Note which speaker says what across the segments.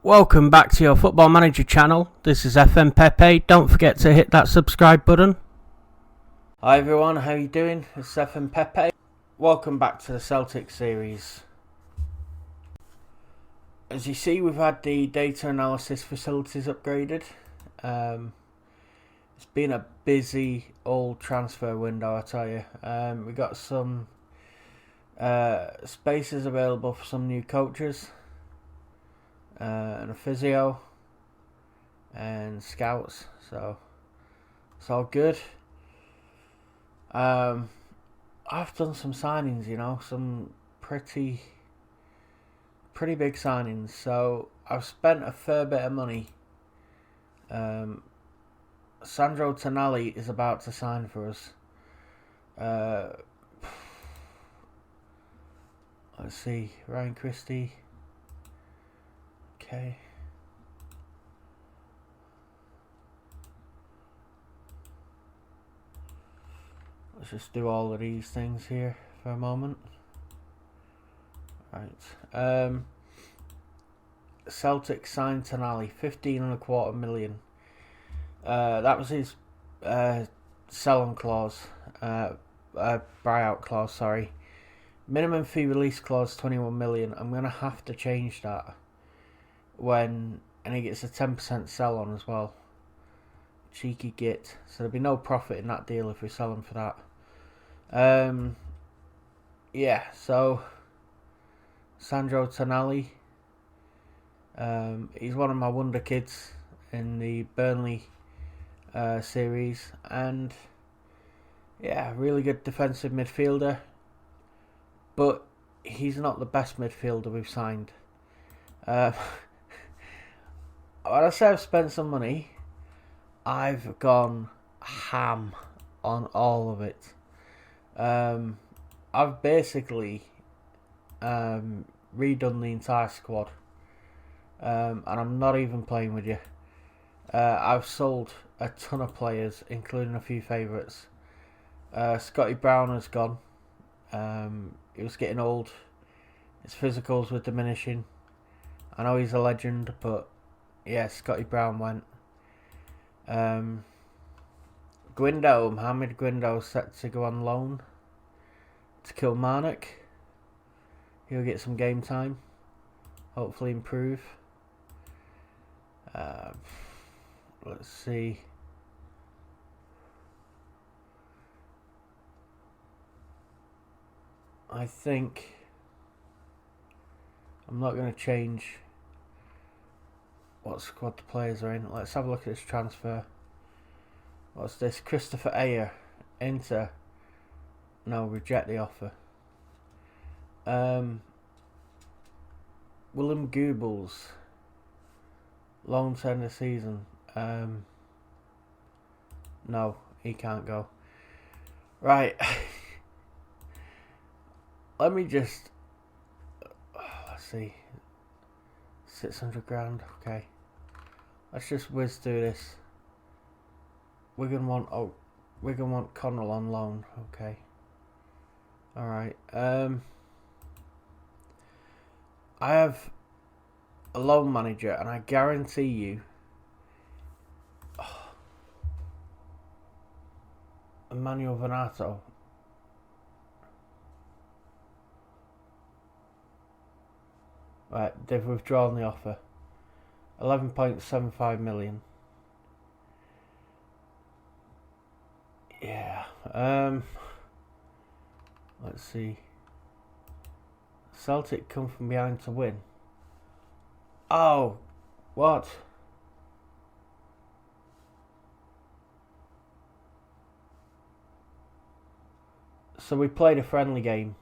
Speaker 1: Welcome back to your Football Manager channel. This is fmpepe. Don't forget to hit that subscribe button. Hi everyone, how you doing? It's fmpepe. Welcome back to the Celtic series. As you see, we've had the data analysis facilities upgraded. It's been a busy old transfer window, I tell you. We got some spaces available for some new coaches. And a physio and scouts, so it's all good. I've done some signings, some pretty big signings, so I've spent a fair bit of money. Sandro Tonali is about to sign for us. Let's see, Ryan Christie. Okay. Let's just do all of these things here for a moment. Right. Celtic signed Tonali, 15.25 million. That was his sell-on clause, buyout clause. Sorry. Minimum fee release clause 21 million. I'm gonna have to change that. And he gets a 10% sell on as well. Cheeky git. So there'll be no profit in that deal if we sell him for that. Yeah, so Sandro Tonali. He's one of my wonder kids in the Burnley series, and yeah, really good defensive midfielder. But he's not the best midfielder we've signed. When I say I've spent some money, I've gone ham on all of it. I've basically redone the entire squad, and I'm not even playing with you. I've sold a ton of players, including a few favourites. Scotty Brown has gone. He was getting old. His physicals were diminishing. I know he's a legend, but yeah, Scotty Brown went. Mohamed Guindo set to go on loan to Kilmarnock. He'll get some game time. Hopefully improve. Let's see. I think I'm not going to change what squad the players are in. Let's have a look at this transfer. What's this? Christopher Ayer. Enter. No, reject the offer. Willem Goebbels. Long term this season. No, he can't go. Right. Let me just... let's see. 600 grand. Okay. Let's just whiz through this. Wigan want Connell on loan. Okay. Alright. I have a loan manager, and I guarantee you Emmanuel Venato. Right, they've withdrawn the offer. 11.75 million. Yeah. Let's see. Celtic come from behind to win. Oh, what? So we played a friendly game.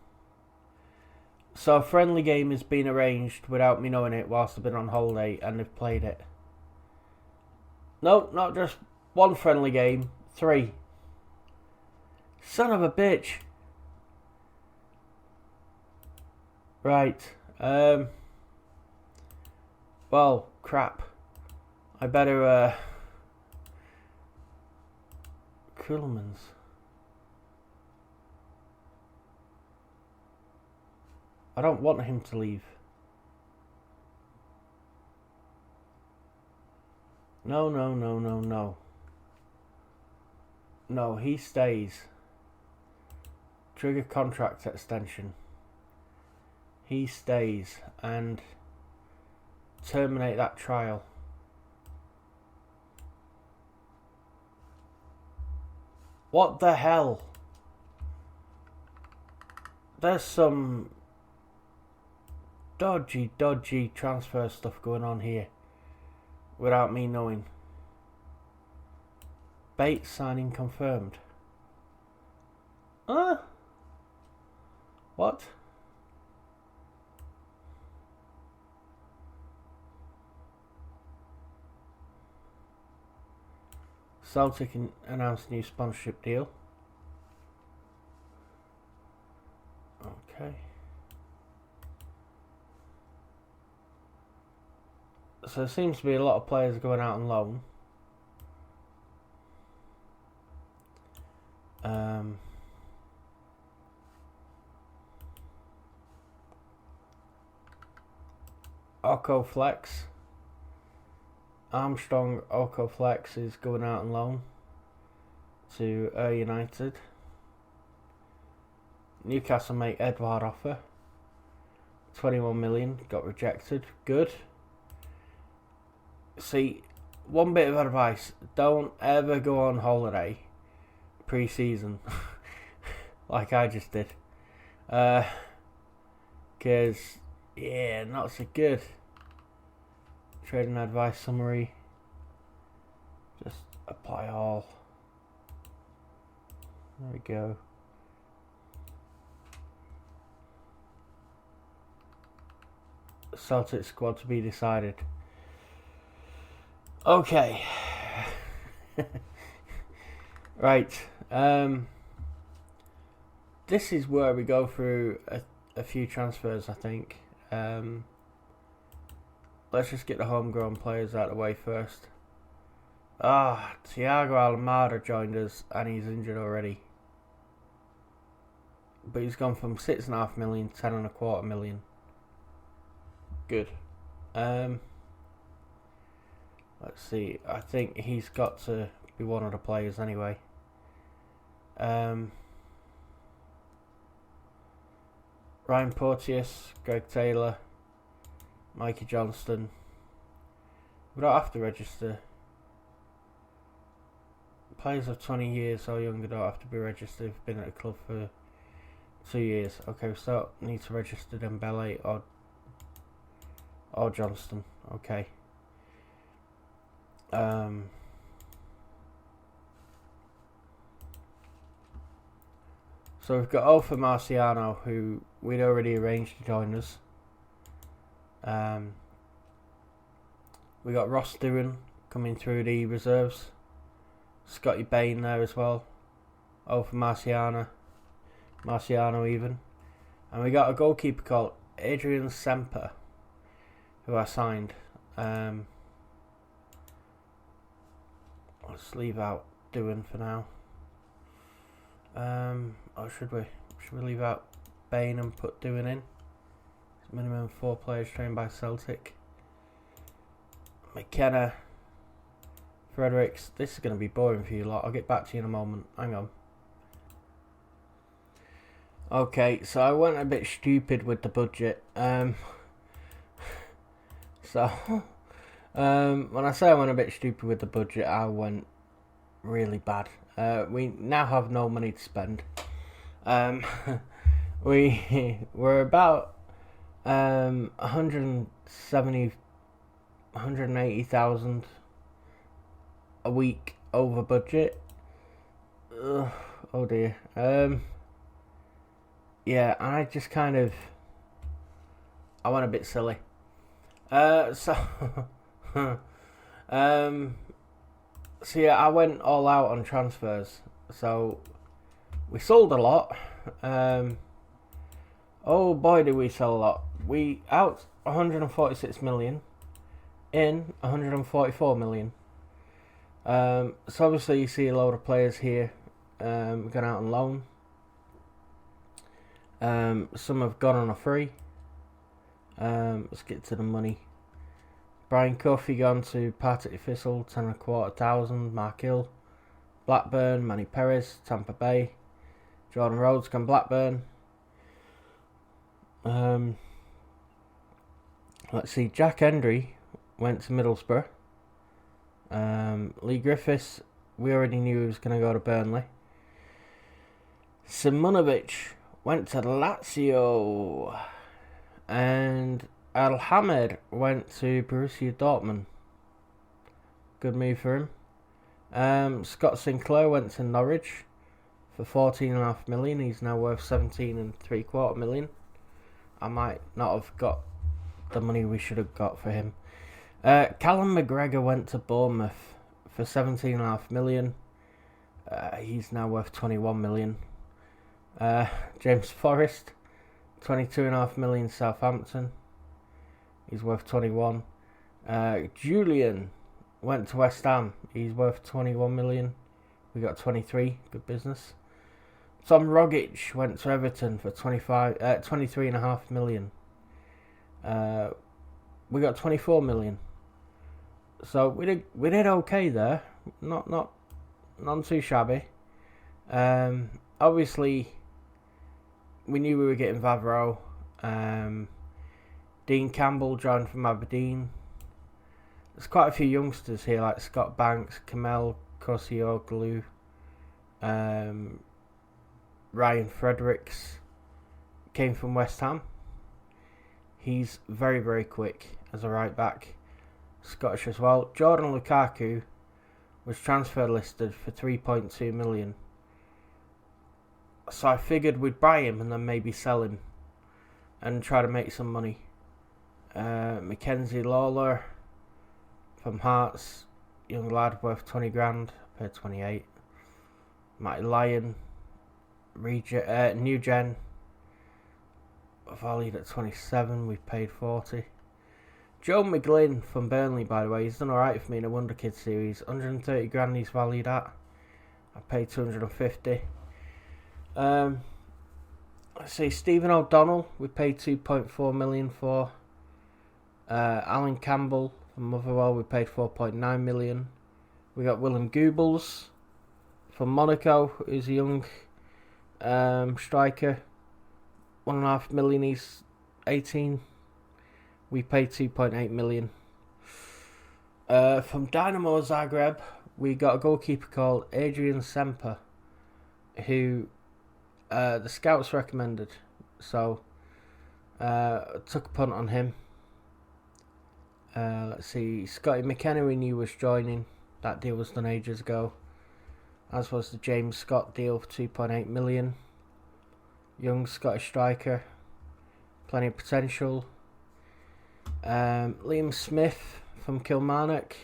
Speaker 1: So a friendly game has been arranged without me knowing it whilst I've been on holiday, and they've played it. No, not just one friendly game. 3. Son of a bitch. Right. Well, crap. I better, Kuhlman's. I don't want him to leave. No, no, no, no, no. No, he stays. Trigger contract extension. He stays and terminate that trial. What the hell? There's some dodgy transfer stuff going on here without me knowing. Bates signing confirmed. What? Celtic announced new sponsorship deal. Okay. So there seems to be a lot of players going out on loan. Oko Flex. Armstrong Oko Flex is going out on loan to United. Newcastle make Edouard offer. 21 million, got rejected. Good. See, one bit of advice, don't ever go on holiday pre-season like I just did. Because, yeah, not so good. Trading advice summary. Just apply all. There we go. Celtic squad to be decided. Okay. Right. This is where we go through a few transfers, I think. Let's just get the homegrown players out of the way first. Thiago Almada joined us and he's injured already. But he's gone from 6.5 million to 10.25 million. Good. Let's see. I think he's got to be one of the players anyway. Ryan Porteous, Greg Taylor, Mikey Johnston. We don't have to register. Players of 20 years or younger don't have to be registered. Been at the club for 2 years. Okay, we still need to register Dembele or Johnston. Okay. So we've got Alpha Marciano, who we'd already arranged to join us. We got Ross Doohan coming through the reserves. Scotty Bain there as well. Alpha Marciano even. And we got a goalkeeper called Adrian Semper, who I signed. Let's leave out Doohan for now. Or should we? Should we leave out Bain and put Doohan in? Minimum 4 players trained by Celtic. McKenna, Fredericks. This is going to be boring for you lot. I'll get back to you in a moment. Hang on. Okay, so I went a bit stupid with the budget. When I say I went a bit stupid with the budget, I went really bad. We now have no money to spend. We're about 180,000 a week over budget. Oh dear. Yeah, I just kind of I went a bit silly. So yeah, I went all out on transfers. So we sold a lot. Oh boy, did we sell a lot. We out 146 million, in 144 million. So obviously you see a load of players here gone out on loan. Some have gone on a free. Let's get to the money. Brian Cuffey gone to Partick Thistle, 10,250. Mark Hill, Blackburn. Manny Perez, Tampa Bay. Jordan Rhodes gone Blackburn. Let's see, Jack Hendry went to Middlesbrough. Lee Griffiths, we already knew he was going to go to Burnley. Simonovic went to Lazio. And Alhamed went to Borussia Dortmund. Good move for him. Scott Sinclair went to Norwich for 14.5 million. He's now worth 17.75 million. I might not have got the money we should have got for him. Callum McGregor went to Bournemouth for 17.5 million. He's now worth 21 million. James Forrest, 22.5 million, Southampton. He's worth 21. Julian went to West Ham. He's worth 21 million. We got 23. Good business. Tom Rogic went to Everton for 23.5 million. We got 24 million. So we did okay there. Not too shabby. Obviously, we knew we were getting Vavro. Dean Campbell joined from Aberdeen. There's quite a few youngsters here like Scott Banks, Kamel Koscielny, Ryan Fredericks came from West Ham. He's very, very quick as a right back. Scottish as well. Jordan Lukaku was transfer listed for 3.2 million. So I figured we'd buy him and then maybe sell him and try to make some money. Mackenzie Lawler from Hearts, young lad worth 20 grand, paid 28. Matty Lyon, New Gen, valued at 27, we paid 40. Joe McGlynn from Burnley, by the way, he's done alright for me in a Wonder Kids series. 130 grand he's valued at. I paid 250. Let's see, Stephen O'Donnell, we paid 2.4 million for. Alan Campbell from Motherwell, we paid 4.9 million. We got Willem Goebbels from Monaco, who's a young striker. 1.5 million, he's 18. We paid 2.8 million. From Dynamo Zagreb, we got a goalkeeper called Adrian Semper, who the scouts recommended. So, took a punt on him. Let's see, Scotty McKenna we knew was joining. That deal was done ages ago. As was the James Scott deal for 2.8 million. Young Scottish striker. Plenty of potential. Liam Smith from Kilmarnock.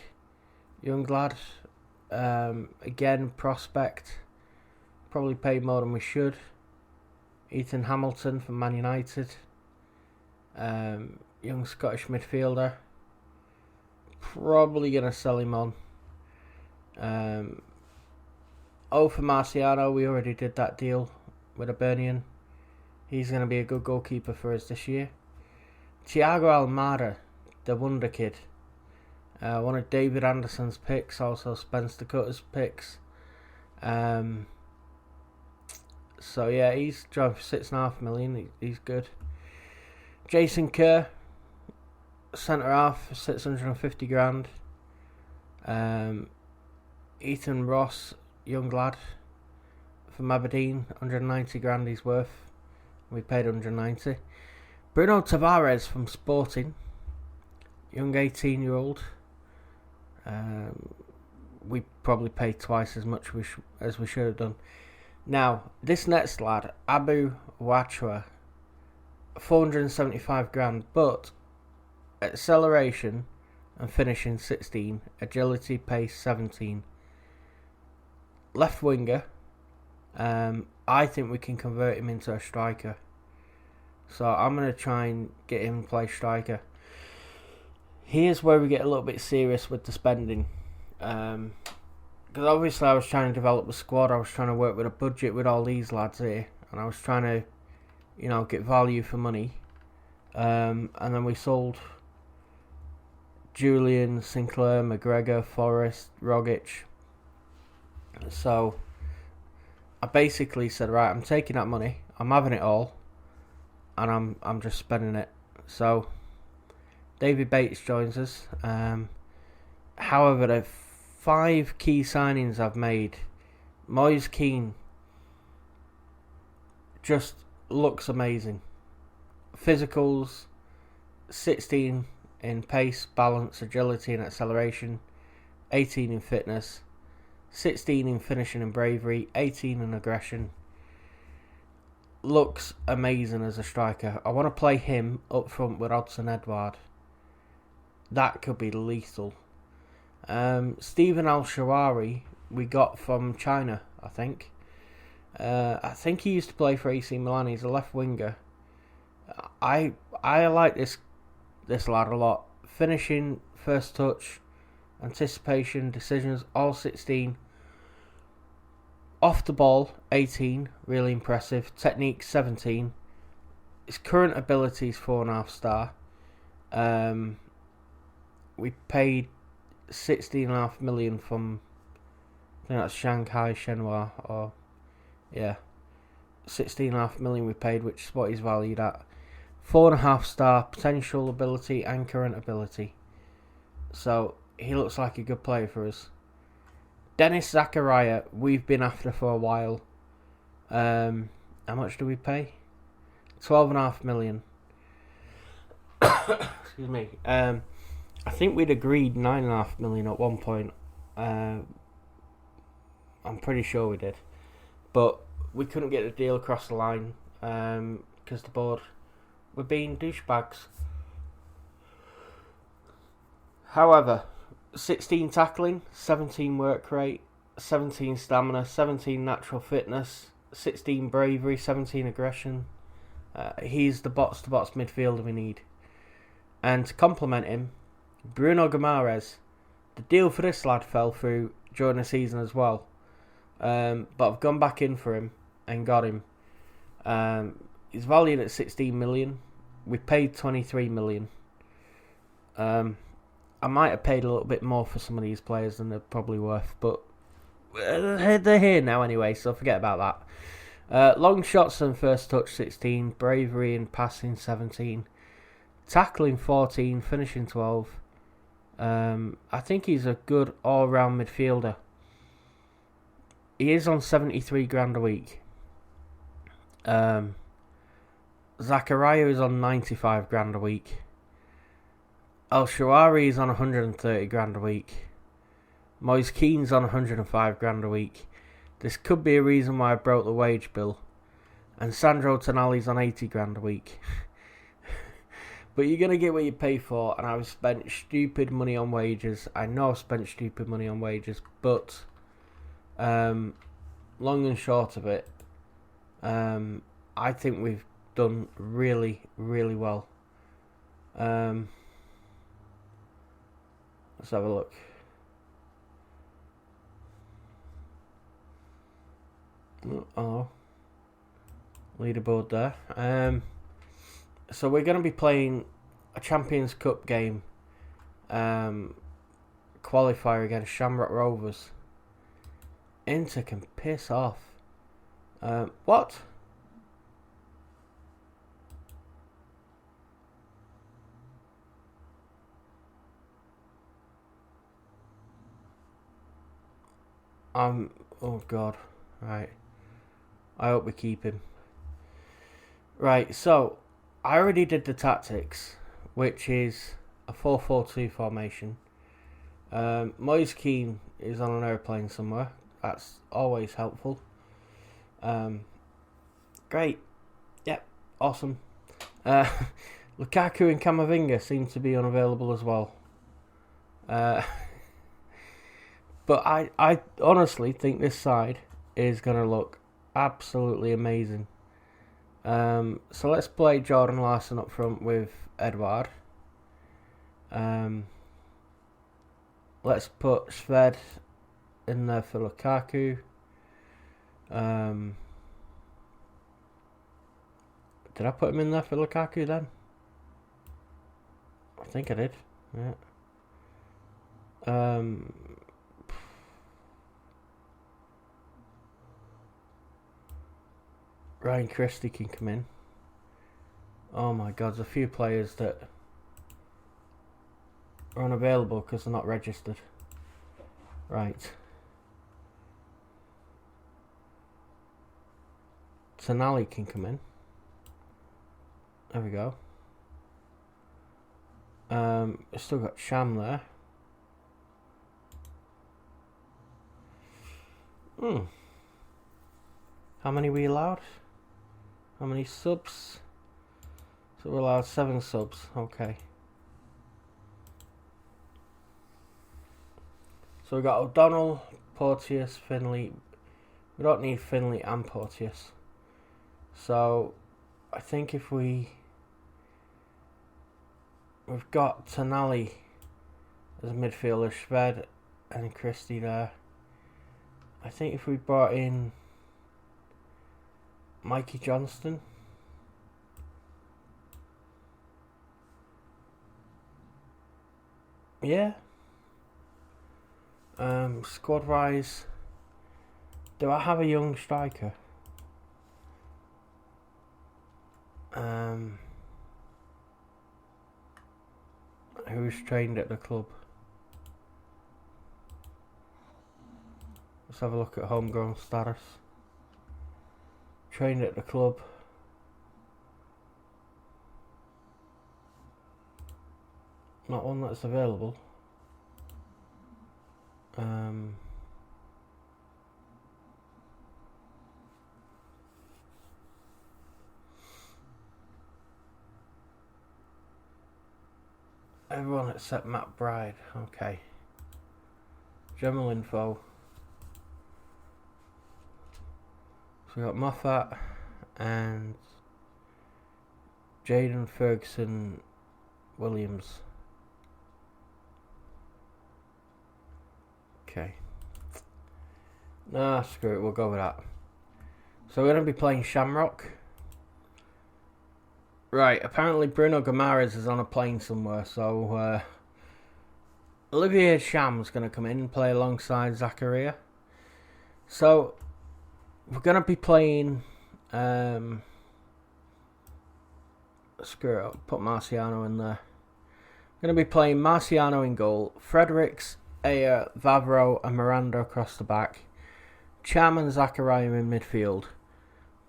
Speaker 1: Young lad. Again, prospect. Probably paid more than we should. Ethan Hamilton from Man United. Young Scottish midfielder. Probably going to sell him on. For Marciano, we already did that deal with Hibernian. He's going to be a good goalkeeper for us this year. Thiago Almada, the wonder kid. One of David Anderson's picks, also Spencer Cutter's picks. So yeah, he's joined for 6.5 million. He's good. Jason Kerr, centre half, 650 grand. Ethan Ross, young lad from Aberdeen, 190 grand he's worth. We paid 190. Bruno Tavares from Sporting, young 18-year-old. We probably paid twice as much as we should have done. Now, this next lad, Abu Wachwa, 475 grand, but acceleration and finishing 16, agility, pace 17. Left winger. I think we can convert him into a striker. So I'm going to try and get him to play striker. Here's where we get a little bit serious with the spending. Because obviously I was trying to develop the squad. I was trying to work with a budget with all these lads here. And I was trying to, get value for money. And then we sold Julian, Sinclair, McGregor, Forrest, Rogic. So I basically said, right, I'm taking that money, I'm having it all, and I'm just spending it. So David Bates joins us. However, the 5 key signings I've made, Moise Kean just looks amazing. Physicals, 16 in pace, balance, agility and acceleration, 18 in fitness, 16 in finishing and bravery, 18 in aggression. Looks amazing as a striker. I want to play him up front with Odsonne Edouard. That could be lethal. Stephen Al-Shawari we got from China, I think. I think he used to play for AC Milan. He's a left winger. I like this lad a lot. Finishing, first touch, anticipation, decisions, all 16. Off the ball, 18, really impressive. Technique, 17. His current ability is 4.5 star. We paid 16.5 million from, I think that's Shanghai Shenhua, or yeah, 16.5 million we paid, which is what he's valued at. 4.5 star potential ability and current ability. So he looks like a good player for us. Dennis Zakaria, we've been after for a while. How much do we pay? 12.5 million. Excuse me. I think we'd agreed 9.5 million at one point. I'm pretty sure we did. But we couldn't get the deal across the line because the board were being douchebags. However, 16 tackling, 17 work rate, 17 stamina, 17 natural fitness, 16 bravery, 17 aggression. He's the box-to-box midfielder we need. And to complement him, Bruno Guimaraes. The deal for this lad fell through during the season as well. But I've gone back in for him and got him. He's valued at 16 million. We paid 23 million. I might have paid a little bit more for some of these players than they're probably worth, but they're here now anyway, so forget about that. Long shots and first touch 16, bravery and passing 17, tackling 14, finishing 12. I think he's a good all-round midfielder. He is on 73 grand a week. Zakaria is on 95 grand a week. Al-Shawari is on 130 grand a week. Moise Kean's on 105 grand a week. This could be a reason why I broke the wage bill. And Sandro Tonali's on 80 grand a week. But you're going to get what you pay for, and I've spent stupid money on wages. I know I've spent stupid money on wages, but long and short of it, I think we've done really, really well. Let's have a look. Oh, leaderboard there. So we're going to be playing a Champions Cup game, qualifier against Shamrock Rovers. Inter can piss off. What? Oh God. Right. I hope we keep him. Right, so I already did the tactics, which is a 4-4-2 formation. Moise Kean is on an airplane somewhere. That's always helpful. Great. Yep, awesome. Lukaku and Camavinga seem to be unavailable as well. But I honestly think this side is going to look absolutely amazing. So let's play Jordan Larson up front with Edouard. Let's put Sved in there for Lukaku. Did I put him in there for Lukaku then? I think I did. Yeah. Ryan Christie can come in. Oh my god, there's a few players that are unavailable because they're not registered. Right. Tonali can come in. There we go. Still got Sham there. How many we allowed? How many subs? So we're allowed 7 subs. Okay. So we got O'Donnell, Porteous, Finley. We don't need Finley and Porteous. So I think if we've got Tonali as a midfielder, Shved and Christie there. I think if we brought in Mikey Johnston, yeah. Squad wise, do I have a young striker? Who's trained at the club? Let's have a look at homegrown status. Trained at the club. Not one that's available. Everyone except Matt Bride. Okay. General info. So we got Moffat and Jaden Ferguson Williams. Okay. Nah, screw it, we'll go with that. So we're going to be playing Shamrock. Right, apparently Bruno Guimaraes is on a plane somewhere, so Olivier Cham's going to come in and play alongside Zakaria. So we're going to be playing screw it, I'll put Marciano in there. We're going to be playing Marciano in goal, Fredericks, Ayer, Vavro and Miranda across the back, Cham and Zakaria in midfield,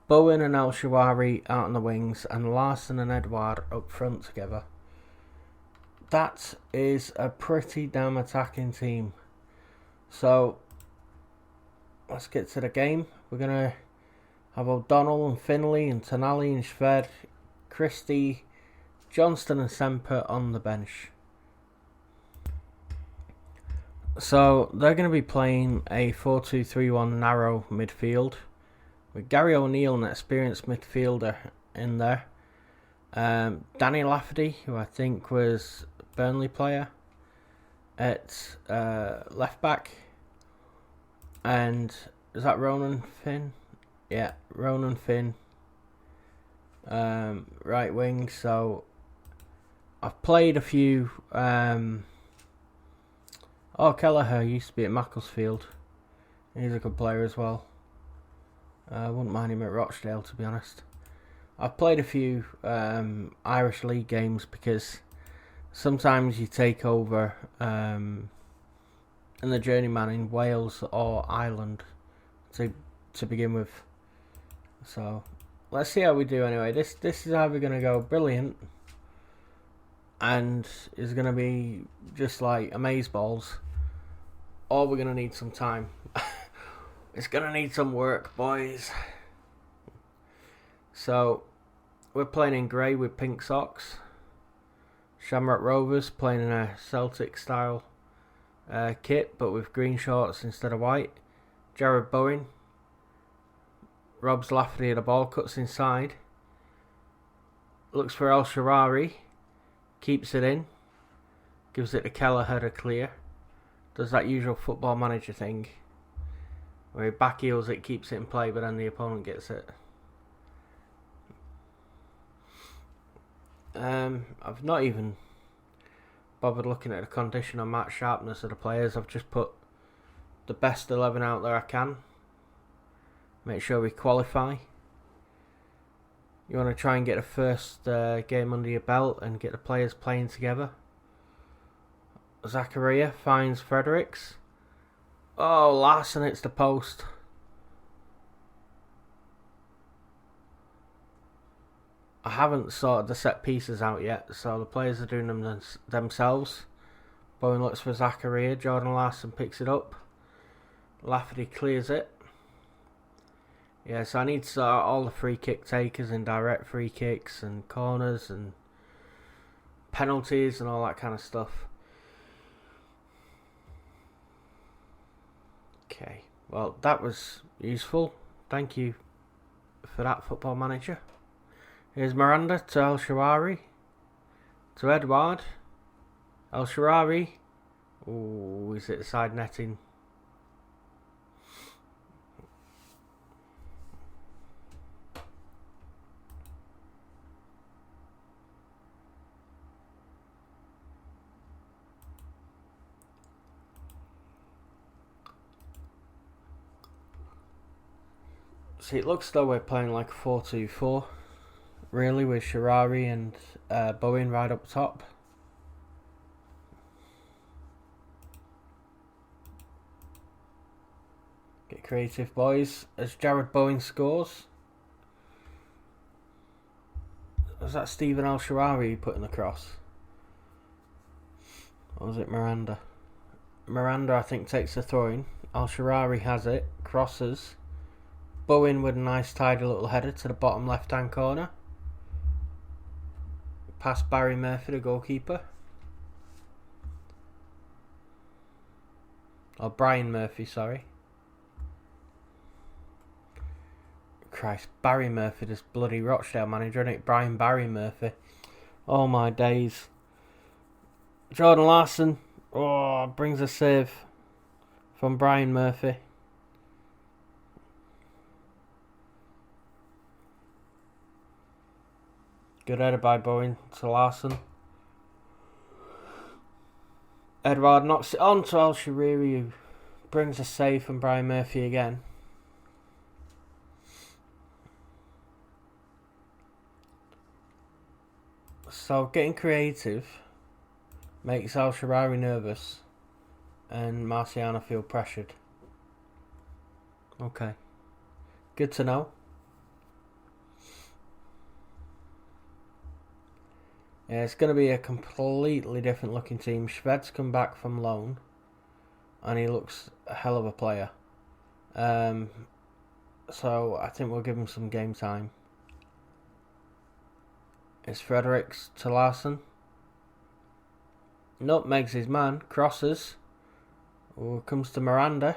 Speaker 1: Bowen and El Shawari out on the wings, and Larson and Edouard up front together. That is a pretty damn attacking team. So let's get to the game. We're going to have O'Donnell and Finley and Tonali and Shved, Christie, Johnston and Semper on the bench. So they're going to be playing a 4-2-3-1 narrow midfield with Gary O'Neill, an experienced midfielder, in there. Danny Lafferty, who I think was a Burnley player, at left back. And is that Ronan Finn? Yeah, Ronan Finn. Right wing. So I've played a few. Kelleher used to be at Macclesfield. He's a good player as well. I wouldn't mind him at Rochdale, to be honest. I've played a few Irish League games because sometimes you take over in the journeyman in Wales or Ireland to begin with. So let's see how we do anyway. This is either going to go brilliant and is going to be just like amazeballs, or we're going to need some time. It's going to need some work, boys. So we're playing in grey with pink socks. Shamrock Rovers playing in a Celtic style kit, but with green shorts instead of white. Jared Bowen robs Lafferty of the ball, cuts inside, looks for El Sharari, keeps it in, gives it to Kelleher to clear, does that usual Football Manager thing where he back heels it, keeps it in play, but then the opponent gets it. I've not even bothered looking at the condition or match sharpness of the players. I've just put the best 11 out there I can. Make sure we qualify. You want to try and get the first game under your belt and get the players playing together. Zakaria finds Fredericks. Oh, Larson hits the post. I haven't sorted the set pieces out yet, so the players are doing them themselves. Bowen looks for Zakaria. Jordan Larson picks it up. Lafferty clears it. Yeah, so I need to sort out all the free kick takers and direct free kicks and corners and penalties and all that kind of stuff. Okay, well, that was useful. Thank you for that, Football Manager. Here's Miranda to El Shaarawy. To Edouard. El Shaarawy. Oh, is it side netting? See, it looks though we're playing like a 4-2-4. Really, with Shaarawy and Bowen right up top. Get creative, boys. As Jared Bowen scores. Was that Stephen El Shaarawy putting the cross? Or was it Miranda? Miranda, I think, takes the throw-in. El Shaarawy has it. Crosses. Bowen with a nice tidy little header to the bottom left-hand corner. Past Barry Murphy, the goalkeeper. Or Brian Murphy, sorry. Christ, Barry Murphy, this bloody Rochdale manager, isn't it? Brian Barry Murphy. Oh my days. Jordan Larson. Oh, brings a save from Brian Murphy. Good header by Bowen to Larson. Edouard knocks it on to El Shaarawy, who brings a save from Brian Murphy again. So getting creative makes El Shaarawy nervous and Marciano feel pressured. Okay. Good to know. Yeah, it's going to be a completely different looking team. Shved's come back from loan and he looks a hell of a player. So I think we'll give him some game time. It's Fredericks to Larson. Nutmegs his man. Crosses. Oh, comes to Miranda.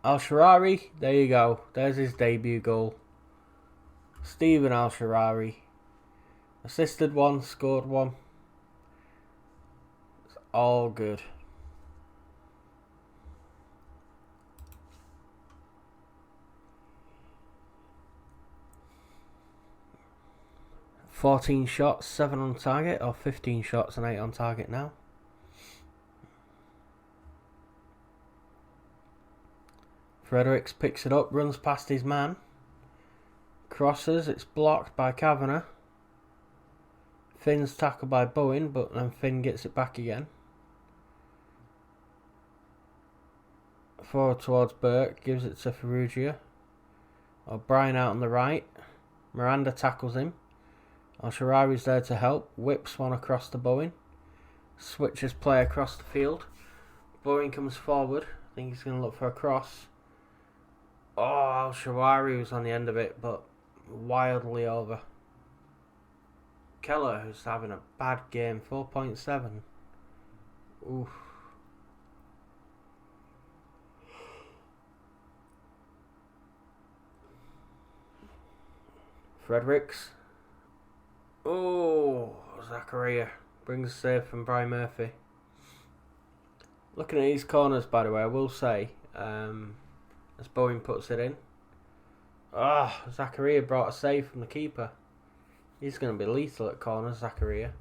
Speaker 1: El Shaarawy. There you go. There's his debut goal. Stephen El Shaarawy. Assisted one, scored one. It's all good. $14 shots, 7 on target, or 15 shots and 8 on target now. Fredericks picks it up, runs past his man. Crosses, it's blocked by Kavanagh. Finn's tackled by Bowen, but then Finn gets it back again. Forward towards Burke, gives it to Ferrugia. O'Brien out on the right. Miranda tackles him. El Shaarawy's there to help. Whips one across to Bowen. Switches play across the field. Bowen comes forward. I think he's going to look for a cross. Oh, El Shaarawy was on the end of it, but wildly over. Keller, who's having a bad game, 4.7. Oof. Fredericks. Oh, Zakaria brings a save from Brian Murphy. Looking at these corners, by the way, I will say, as Bowen puts it in. Zakaria brought a save from the keeper. He's going to be lethal at corners, Zakaria.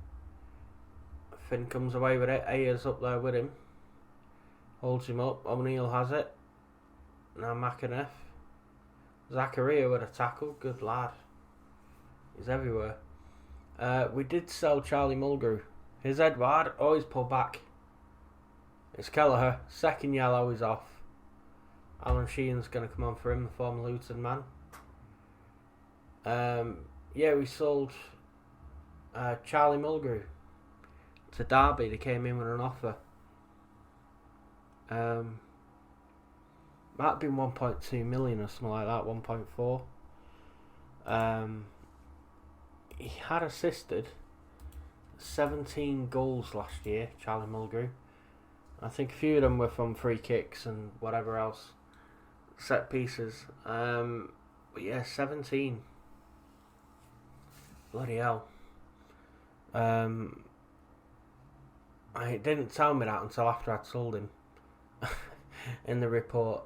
Speaker 1: Finn comes away with it. Ayer's up there with him. Holds him up. O'Neill has it. Now McAneff. Zakaria with a tackle. Good lad. He's everywhere. We did sell Charlie Mulgrew. Here's Edouard. Oh, he's pulled back. It's Kelleher. Second yellow is off. Alan Sheehan's going to come on for him, the former Luton man. Yeah, we sold Charlie Mulgrew to Derby. They came in with an offer. Might have been 1.2 million or something like that, 1.4. He had assisted 17 goals last year, Charlie Mulgrew. I think a few of them were from free kicks and whatever else. Set pieces. But yeah, 17. Bloody hell. It didn't tell me that until after I'd sold him. In the report.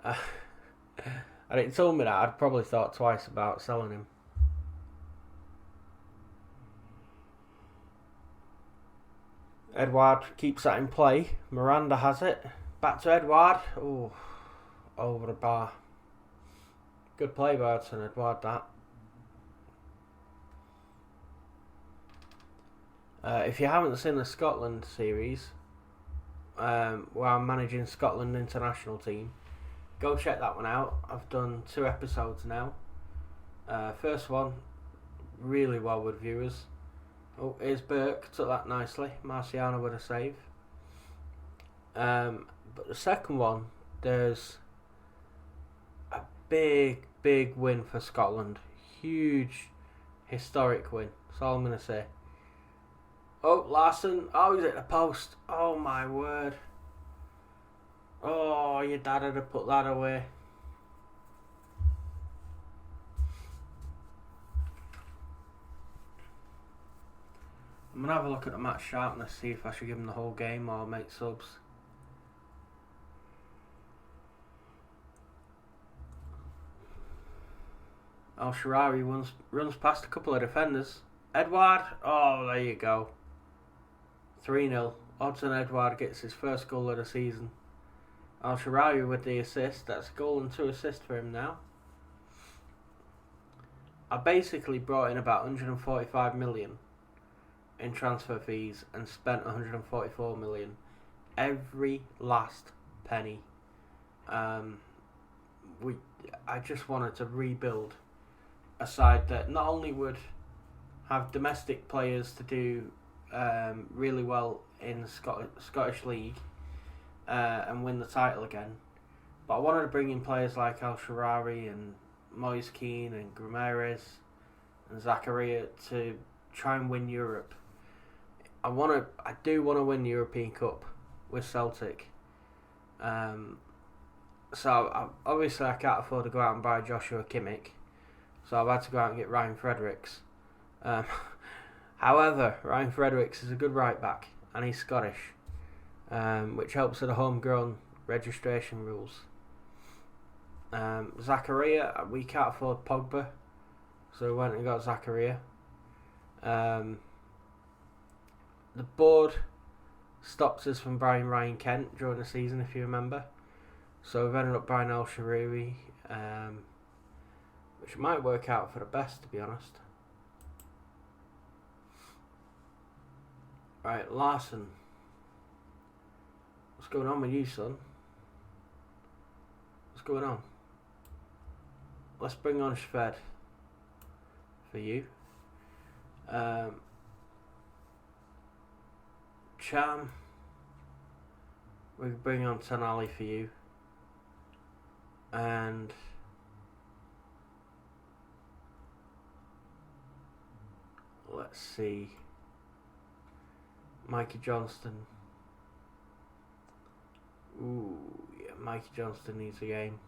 Speaker 1: And it told me that, I'd probably thought twice about selling him. Edouard keeps that in play. Miranda has it. Back to Edouard. Oh, over the bar. Good play by Hudson Edouard, that. If you haven't seen the Scotland series, where I'm managing Scotland international team, go check that one out. I've done 2 episodes now. First one, really well with viewers. Oh, here's Burke, took that nicely. Marciano with a save. But the second one, there's a big win for Scotland. Huge, historic win. That's all I'm going to say. Oh, Larson. Oh, he's at the post. Oh, my word. Oh, your dad had to put that away. I'm going to have a look at the match sharpness, see if I should give him the whole game or make subs. Al-Sharari runs past a couple of defenders. Edouard, oh, there you go. 3-0. Hudson Edouard gets his first goal of the season. Al-Sharari with the assist. That's a goal and 2 assists for him now. I basically brought in about 145 million in transfer fees and spent 144 million. Every last penny. I just wanted to rebuild a side that not only would have domestic players to do really well in the Scottish League and win the title again, but I wanted to bring in players like Al-Sharari and Moise Keane and Grimares and Zakaria to try and win Europe. I do want to win the European Cup with Celtic. So obviously I can't afford to go out and buy Joshua Kimmich, so I've had to go out and get Ryan Fredericks. However, Ryan Fredericks is a good right back and he's Scottish, which helps with the homegrown registration rules. Zakaria, we can't afford Pogba, so we went and got Zakaria. The board stopped us from buying Ryan Kent during the season, if you remember. So we've ended up buying Al-Shariri, which might work out for the best, to be honest. Right, Larson. What's going on with you, son? What's going on? Let's bring on Shved for you. Cham. We can bring on Tonali for you. And let's see. Mikey Johnston. Ooh, yeah, Mikey Johnston needs a game.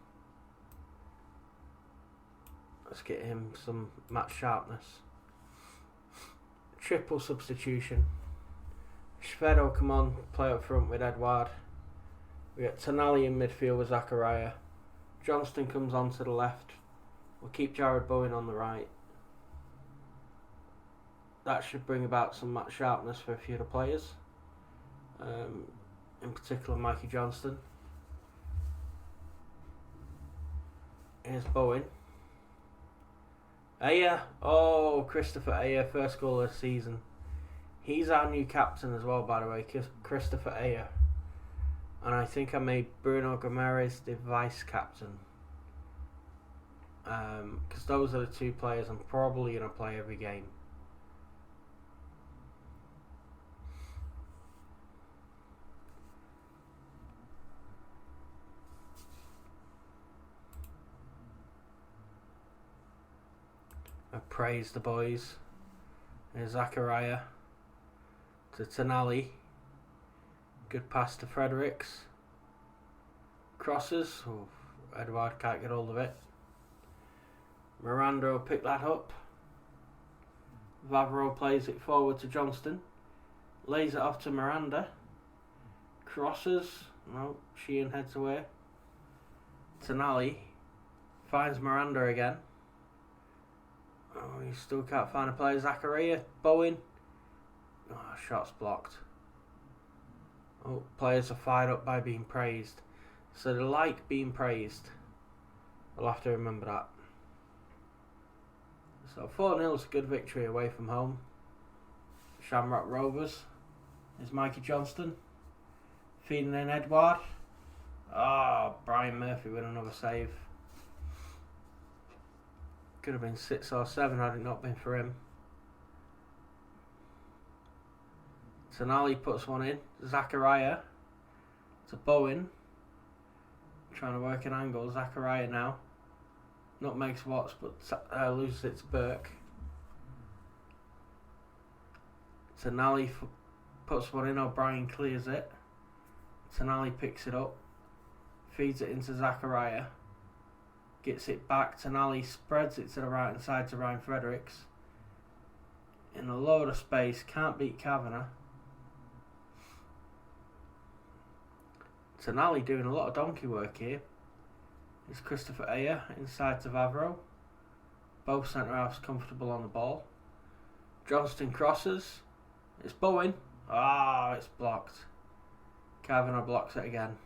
Speaker 1: Let's get him some match sharpness. Triple substitution. Shved will come on, play up front with Edouard. We got Tonali in midfield with Zakaria. Johnston comes on to the left. We'll keep Jared Bowen on the right. that should bring about some match sharpness for a few of the players. In particular, Mikey Johnston. Here's Bowen. Ayer. Oh, Christopher Ayer, first goal of the season. He's our new captain as well, by the way, Christopher Ayer. And I think I made Bruno Guimaraes the vice captain. Because those are the two players I'm probably going to play every game. I praise the boys. There's Zachariah to Tonali. Good pass to Fredericks. Crosses. Oh, Edouard can't get hold of it. Miranda will pick that up. Vavro plays it forward to Johnston. Lays it off to Miranda. Crosses. No, Sheehan heads away. Tonali finds Miranda again. Oh, he still can't find a player. Zachariah. Bowen. Oh, shot's blocked. Oh, players are fired up by being praised. So they like being praised. I'll have to remember that. So 4-0 is a good victory away from home. Shamrock Rovers. Is Mikey Johnston. Feeding in Edouard. Oh, Brian Murphy with another save. Could have been 6 or 7 had it not been for him. Tonali puts one in. Zachariah to Bowen. Trying to work an angle. Zachariah now. Nutmegs Watts, but loses it to Burke. Tonali puts one in. O'Brien clears it. Tonali picks it up. Feeds it into Zachariah. Gets it back. Tonali spreads it to the right hand side to Ryan Fredericks. In a load of space. Can't beat Kavanagh. Tonali doing a lot of donkey work here. It's Christopher Ayer inside to Vavro. Both centre halves comfortable on the ball. Johnston crosses. It's Bowen. Ah, it's blocked. Kavanagh blocks it again.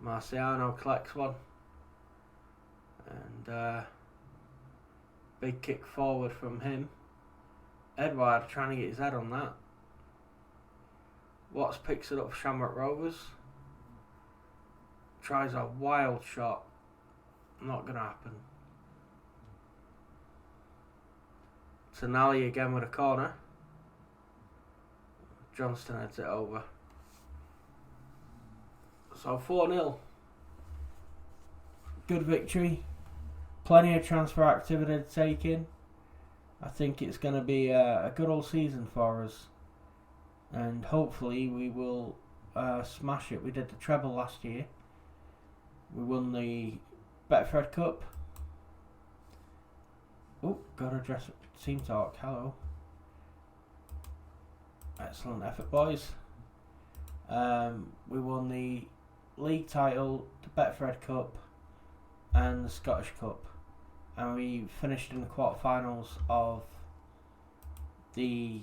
Speaker 1: Marciano collects one. And big kick forward from him. Edouard trying to get his head on that. Watts picks it up for Shamrock Rovers. Tries a wild shot. Not going to happen. Tonali again with a corner. Johnston heads it over. So 4-0. Good victory. Plenty of transfer activity to take in. I think it's going to be a good old season for us. And hopefully we will smash it. We did the treble last year. We won the Betfred Cup. Oh, got to address team talk. Hello. Excellent effort, boys. We won the league title, the Betfred Cup, and the Scottish Cup. And we finished in the quarterfinals of the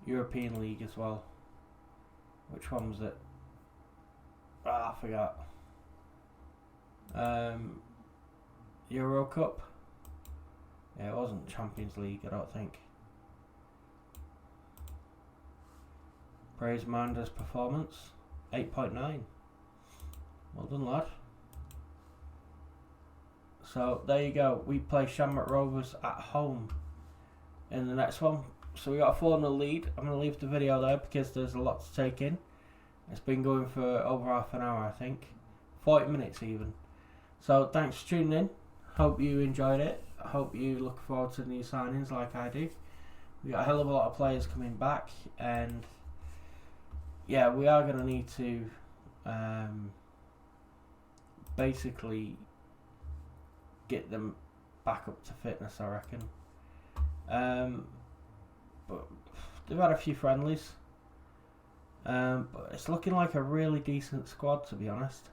Speaker 1: European League as well. Which one was it? I forgot. Euro Cup. Yeah, it wasn't Champions League, I don't think. Praise Manda's performance. 8.9. Well done, lad. So there you go. We play Shamrock Rovers at home in the next one. So we got a 4-0 lead. I'm going to leave the video there because there's a lot to take in. It's been going for over half an hour, I think. 40 minutes even. So thanks for tuning in. Hope you enjoyed it. I hope you look forward to new signings like I do. We got a hell of a lot of players coming back, and yeah, we are going to need to basically get them back up to fitness, I reckon. But they've had a few friendlies. But it's looking like a really decent squad, to be honest.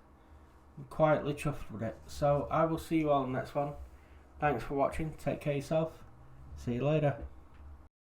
Speaker 1: I'm quietly chuffed with it. So I will see you all in the next one. Thanks for watching. Take care of yourself. See you later.